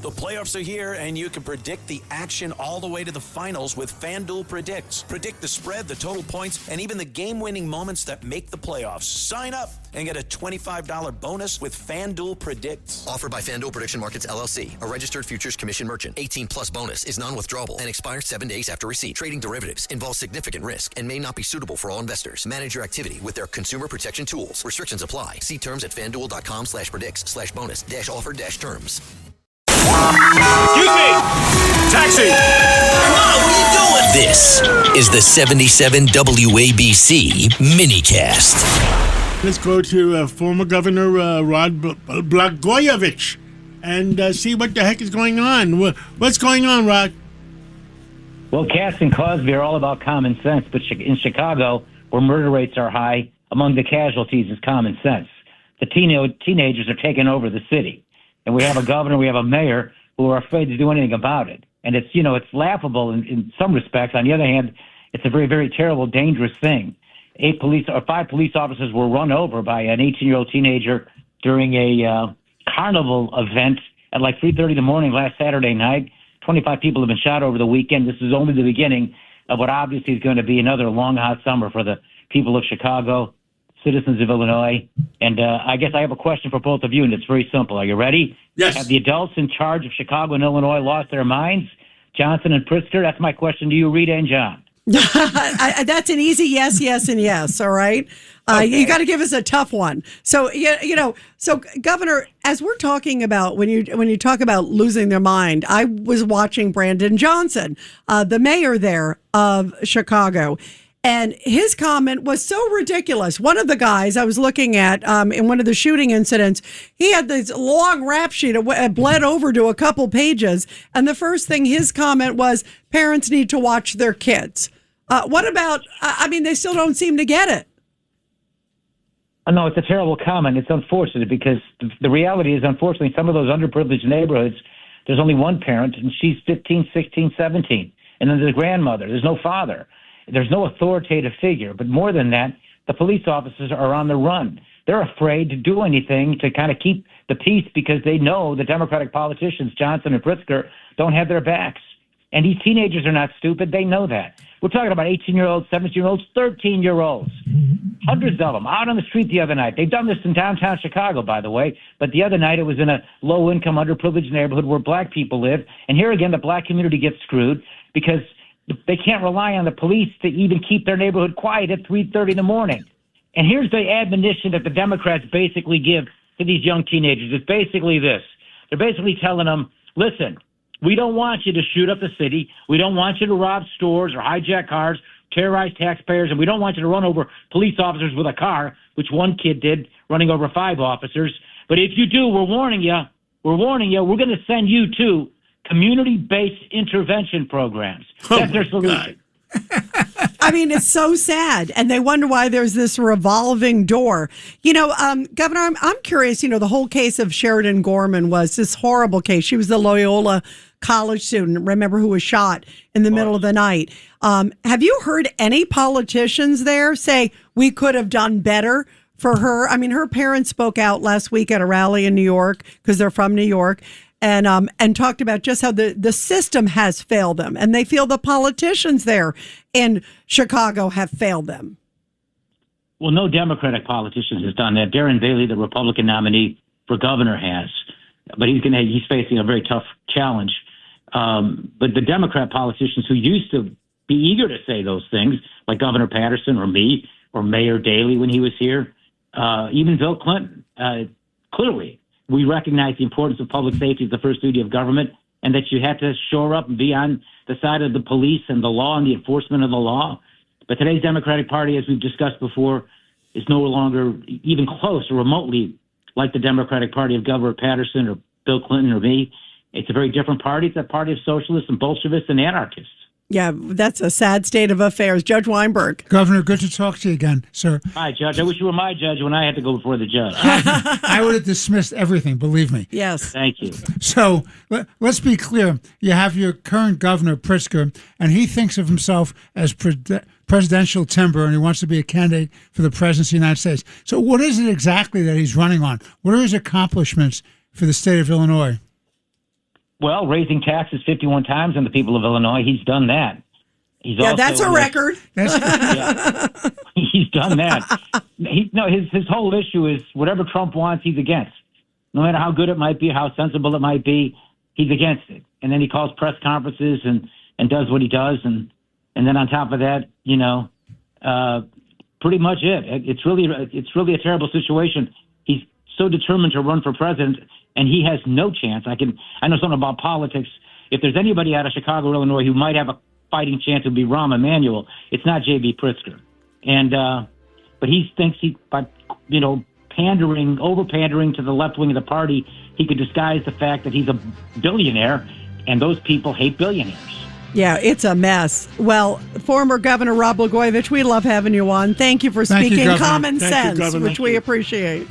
The playoffs are here, and you can predict the action all the way to the finals with FanDuel Predicts. Predict the spread, the total points, and even the game-winning moments that make the playoffs. Sign up and get a $25 bonus with FanDuel Predicts. Offered by FanDuel Prediction Markets, LLC, a registered futures commission merchant. 18-plus bonus is non-withdrawable and expires 7 days after receipt. Trading derivatives involves significant risk and may not be suitable for all investors. Manage your activity with their consumer protection tools. Restrictions apply. See terms at FanDuel.com/predicts/bonus-offer-terms. Excuse me! Taxi! Come on, what are you doing? This is the 77 WABC minicast. Let's go to former Governor Rod Blagojevich and see what the heck is going on. What's going on, Rod? Well, Cass and Cosby are all about common sense, but in Chicago, where murder rates are high, among the casualties is common sense. The teenagers are taking over the city. And we have a governor, we have a mayor who are afraid to do anything about it. And it's, it's laughable in some respects. On the other hand, it's a very, very terrible, dangerous thing. 5 police officers were run over by an 18-year-old teenager during a carnival event at like 3:30 in the morning last Saturday night. 25 people have been shot over the weekend. This is only the beginning of what obviously is going to be another long, hot summer for the people of Chicago, citizens of Illinois. And I guess I have a question for both of you, and it's very simple. Are you ready? Yes. Have the adults in charge of Chicago and Illinois lost their minds? Johnson and Pritzker, that's my question to you, Rita and John. That's an easy yes, yes, and yes, all right? Okay. You got to give us a tough one. So, so Governor, as we're talking about, when you talk about losing their mind, I was watching Brandon Johnson, the mayor there of Chicago, and his comment was so ridiculous. One of the guys I was looking at in one of the shooting incidents, he had this long rap sheet. It bled over to a couple pages. And the first thing his comment was, parents need to watch their kids. What about, they still don't seem to get it. No, it's a terrible comment. It's unfortunate because the reality is, unfortunately, some of those underprivileged neighborhoods, there's only one parent, and she's 15, 16, 17. And then there's a grandmother. There's no father. There's no authoritative figure. But more than that, the police officers are on the run. They're afraid to do anything to kind of keep the peace because they know the Democratic politicians, Johnson and Pritzker, don't have their backs. And these teenagers are not stupid. They know that. We're talking about 18-year-olds, 17-year-olds, 13-year-olds. Hundreds of them out on the street the other night. They've done this in downtown Chicago, by the way. But the other night it was in a low-income, underprivileged neighborhood where black people live. And here again, the black community gets screwed because they can't rely on the police to even keep their neighborhood quiet at 3:30 in the morning. And here's the admonition that the Democrats basically give to these young teenagers. It's basically this. They're basically telling them, listen, we don't want you to shoot up the city. We don't want you to rob stores or hijack cars, terrorize taxpayers, and we don't want you to run over police officers with a car, which one kid did, running over 5 officers. But if you do, we're warning you, we're going to send you to community-based intervention programs. That's their solution. It's so sad. And they wonder why there's this revolving door. Governor, I'm curious, the whole case of Sheridan Gorman was this horrible case. She was the Loyola college student, remember, who was shot in the middle of the night. Have you heard any politicians there say we could have done better for her? Her parents spoke out last week at a rally in New York because they're from New York. And talked about just how the system has failed them. And they feel the politicians there in Chicago have failed them. Well, no Democratic politician has done that. Darren Bailey, the Republican nominee for governor, has. But he's facing a very tough challenge. But the Democrat politicians who used to be eager to say those things, like Governor Patterson or me or Mayor Daley when he was here, even Bill Clinton, clearly, we recognize the importance of public safety as the first duty of government, and that you have to shore up and be on the side of the police and the law and the enforcement of the law. But today's Democratic Party, as we've discussed before, is no longer even close or remotely like the Democratic Party of Governor Patterson or Bill Clinton or me. It's a very different party. It's a party of socialists and Bolshevists and anarchists. Yeah, that's a sad state of affairs. Judge Weinberg. Governor, good to talk to you again, sir. Hi, Judge. I wish you were my judge when I had to go before the judge. I would have dismissed everything, believe me. Yes. Thank you. So let's be clear. You have your current governor, Pritzker, and he thinks of himself as presidential timber, and he wants to be a candidate for the presidency of the United States. So what is it exactly that he's running on? What are his accomplishments for the state of Illinois? Well, raising taxes 51 times on the people of Illinois, he's done that. He's also, that's a record. Yeah, he's done that. His whole issue is whatever Trump wants, he's against. No matter how good it might be, how sensible it might be, he's against it. And then he calls press conferences and does what he does, and then on top of that, pretty much it. It's really a terrible situation. He's so determined to run for president, and he has no chance. I know something about politics. If there's anybody out of Chicago, Illinois, who might have a fighting chance, it would be Rahm Emanuel. It's not J.B. Pritzker. And but he thinks by over-pandering to the left wing of the party, he could disguise the fact that he's a billionaire, and those people hate billionaires. Yeah, it's a mess. Well, former Governor Rod Blagojevich, we love having you on. Thank you for speaking common sense, which we appreciate.